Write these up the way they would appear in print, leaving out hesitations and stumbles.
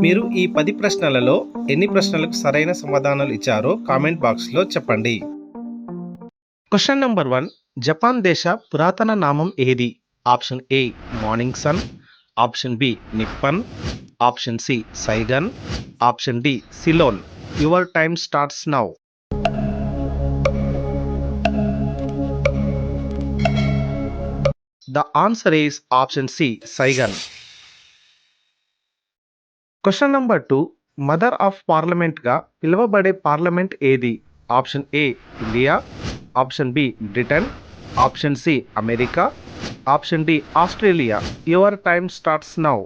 మీరు ఈ 10 ప్రశ్నలలో ఎన్ని ప్రశ్నలకు సరైన సమాధానాలు ఇచ్చారో కామెంట్ బాక్స్లో చెప్పండి. Question number 1. జపాన్ దేశ పురాతన నామం ఏది? Option A morning sun, option B Nippon, option C Saigon, option D Ceylon. Your time starts now. The answer is option C, Saigon. Question number 2. Mother of parliament గా పిలువబడే parliament ఏది? Option A India, option B Britain, option C America, option D Australia. Your time starts now.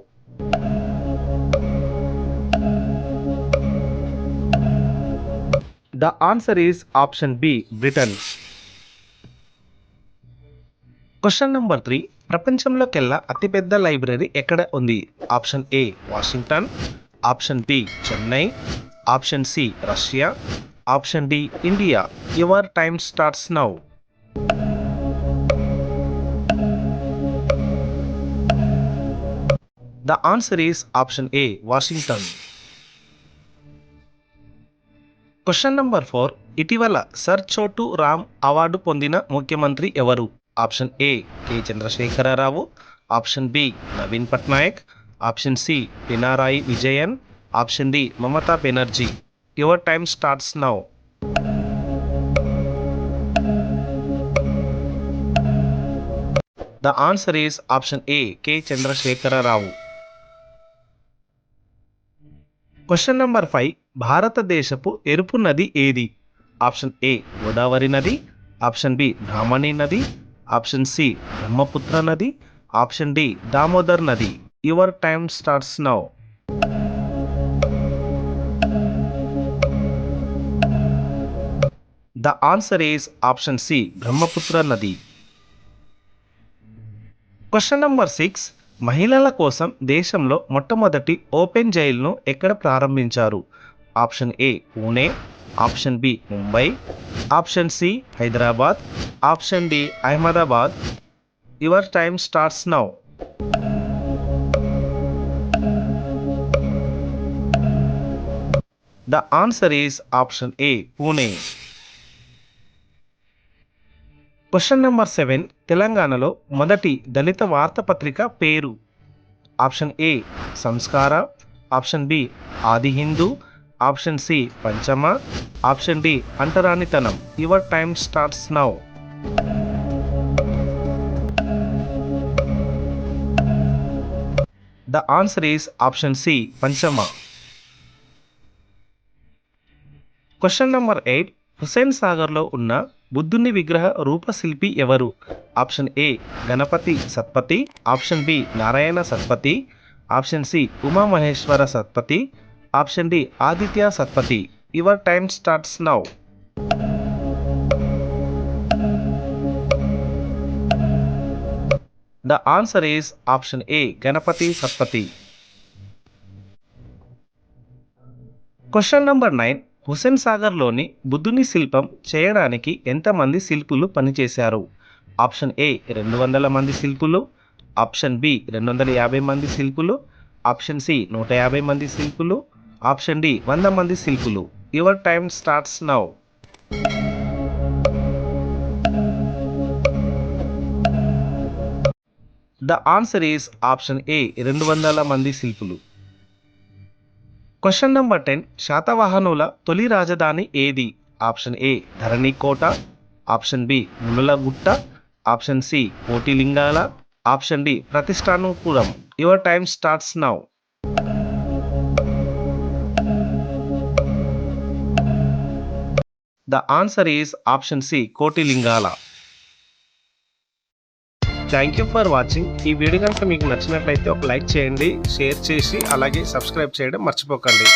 The answer is option B, Britain. Question number 3. ప్రపంచంలోకెల్లా అతిపెద్ద library ఎక్కడ ఉంది? Option A Washington, option B Chennai, option C Russia, option D India. Your time starts now. The answer is option A Washington. Question number 4. ఇటీవల sir Chhotu Ram award పొందిన ముఖ్యమంత్రి ఎవరు? Option A K Chandrashekar Rao, option B Naveen Patnaik, option C Pinarayi Vijayan, option D Mamata Banerjee. Your time starts now. The answer is option A K Chandrashekar Rao. Question number 5. భారతదేశపు ఎరుపు నది ఏది? Option ఏ గోదావరి నది, option B బ్రాహ్మణి నది, ఆప్షన్ సి బ్రహ్మపుత్ర నది, ఆప్షన్ డి దామోదర్ నది. Your time starts now. The answer is option C Brahmaputra నది. Question number 6. మహిళల కోసం దేశంలో మొట్టమొదటి ఓపెన్ జైలును ఎక్కడ ప్రారంభించారు? Option A Pune, option B Mumbai, option C Hyderabad, option D Ahmedabad. Your time starts now. The answer is option A Pune. Question number 7. తెలంగాణలో మొదటి దళిత వార్తాపత్రిక పేరు? Option A Sanskar, option B Adi Hindu, option C పంచమ, ఆప్షన్ డి అంటరానితనం. Your time starts now. The answer is option C పంచమ. Question number 8. Hussain సాగర్లో ఉన్న బుద్ధుని విగ్రహ రూపశిల్పి ఎవరు? Option A Ganapati Satpathi, option B Narayana Satpathi, option C Umamaheshwara Satpathi, option D Aditya Satpathi. Your time starts now. The answer is option A Ganapati Satpathi. Question number 9. Hussain సాగర్లోని బుద్ధుని శిల్పం చేయడానికి ఎంతమంది శిల్పులు పనిచేశారు? ఆప్షన్ ఏ 200 మంది శిల్పులు, ఆప్షన్ బి 250 మంది శిల్పులు, ఆప్షన్ సి 150 మంది శిల్పులు, ఆప్షన్ డి 100 మంది శిల్పులు. Your time starts now. The answer is option A 200 మంది శిల్పులు. Question number 10. శాతవాహనుల తొలి రాజధాని ఏది? Option A Dharanikota, option B Munulagutta, option C Kotilingala, option D Pratishthanapuram. Your time starts now. The answer is option C Kotilingala. Thank you for watching. ఈ video కనుక మీకు నచ్చినట్లయితే ఒక లైక్ చేయండి, షేర్ చేసి అలాగే సబ్స్క్రైబ్ చేయడం మర్చిపోకండి.